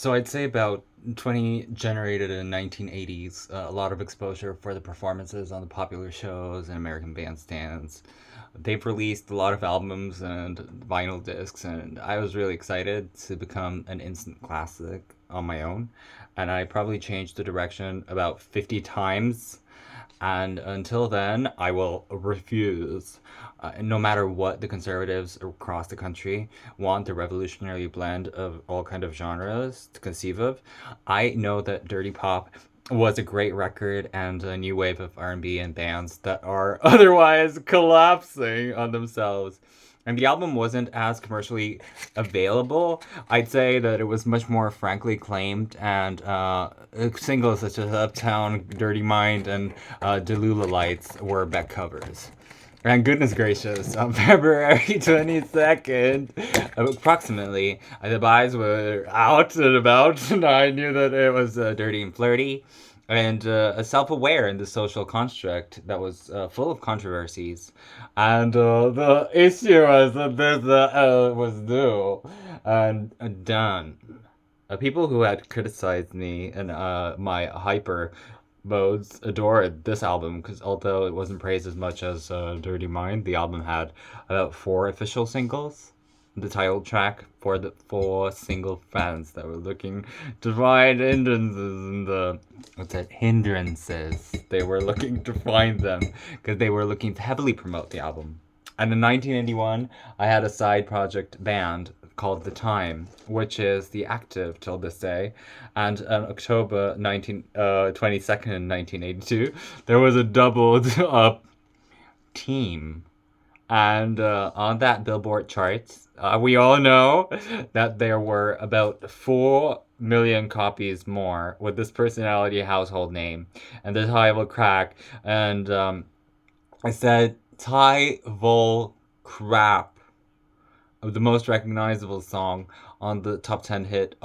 So I'd say about 20 generated in 1980s. A lot of exposure for the performances on the popular shows and American bandstands. They've released a lot of albums and vinyl discs, and I was really excited to become an instant classic on my own. And I probably changed the direction about 50 times, and until then, I will refuse. No matter what the conservatives across the country want the revolutionary blend of all kind of genres to conceive of, I know that Dirty Pop was a great record and a new wave of R&B and bands that are otherwise collapsing on themselves. And the album wasn't as commercially available. I'd say that it was much more frankly claimed, and singles such as Uptown, Dirty Mind, and Delula Lights were back covers. And goodness gracious, on February 22nd, approximately, the buys were out and about, and I knew that it was dirty and flirty and self aware in the social construct that was full of controversies. And the issue was that this was new and done. People who had criticized me and my hyper modes adored this album because although it wasn't praised as much as Dirty Mind, the album had about four official singles. The title track for the four single fans that were looking to find hindrances in the what's that hindrances. They were looking to find them because they were looking to heavily promote the album. And in 1981, I had a side project band called The Time, which is the active till this day. And on October 22nd, 1982, there was a doubled up team. And on that Billboard charts, we all know that there were about 4 million copies more with this personality household name. And the tie will crack. And I said, Tie Vol Crap, the most recognizable song on the top 10 hit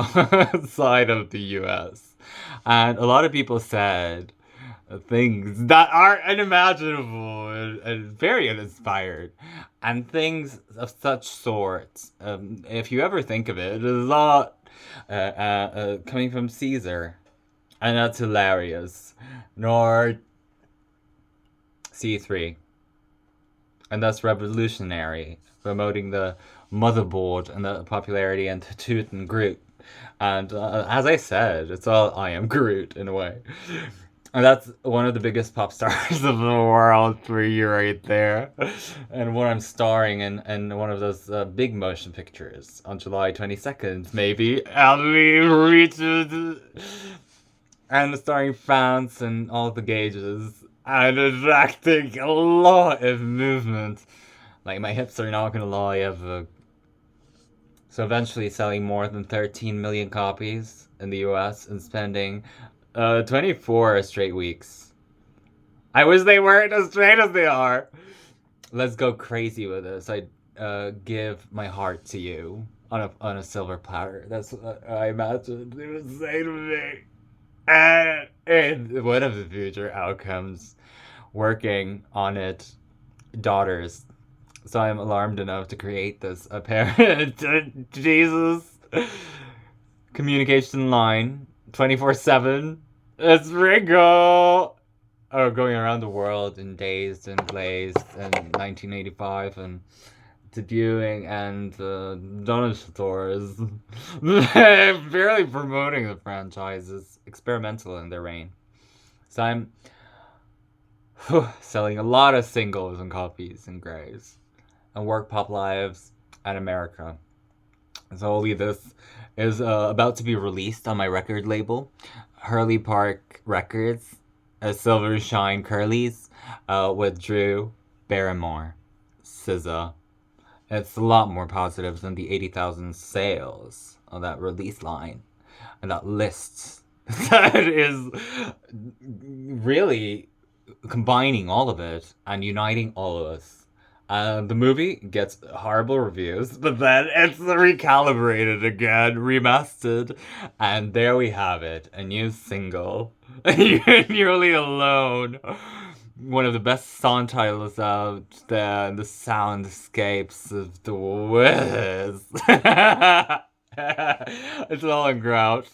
side of the US. And a lot of people said things that are unimaginable and very uninspired. And things of such sorts, if you ever think of it, it is not coming from Caesar. And that's hilarious. Nor C3. And that's revolutionary, promoting the motherboard and the popularity and Toot and Groot. And as I said, it's all I am Groot in a way. And that's one of the biggest pop stars of the world for you right there. And when I'm starring in one of those big motion pictures on July 22nd, maybe, I'll be reaching and starring fans and all the gauges and attracting a lot of movement. Like, my hips are not gonna lie ever. So eventually selling more than 13 million copies in the US and spending 24 straight weeks. I wish they weren't as straight as they are. Let's go crazy with this. I give my heart to you on a silver platter. That's what I imagined they would say to me. And one of the future outcomes, working on it, daughters. So I'm alarmed enough to create this apparent Jesus communication line 24/7. It's Ringo. Oh, going around the world in Dazed and Blazed in 1985 and debuting and donut stores. Barely promoting the franchises. Experimental in their reign. So I'm selling a lot of singles and copies and grays and work pop lives and America. So only this is about to be released on my record label, Hurley Park Records, Silver Shine Curlies, with Drew Barrymore, SZA. It's a lot more positive than the 80,000 sales on that release line and that list that is really combining all of it and uniting all of us. The movie gets horrible reviews, but then it's recalibrated again, remastered, and there we have it, a new single. You're nearly alone. One of the best song titles out there, and the soundscapes of the Wiz. It's all in Grouch.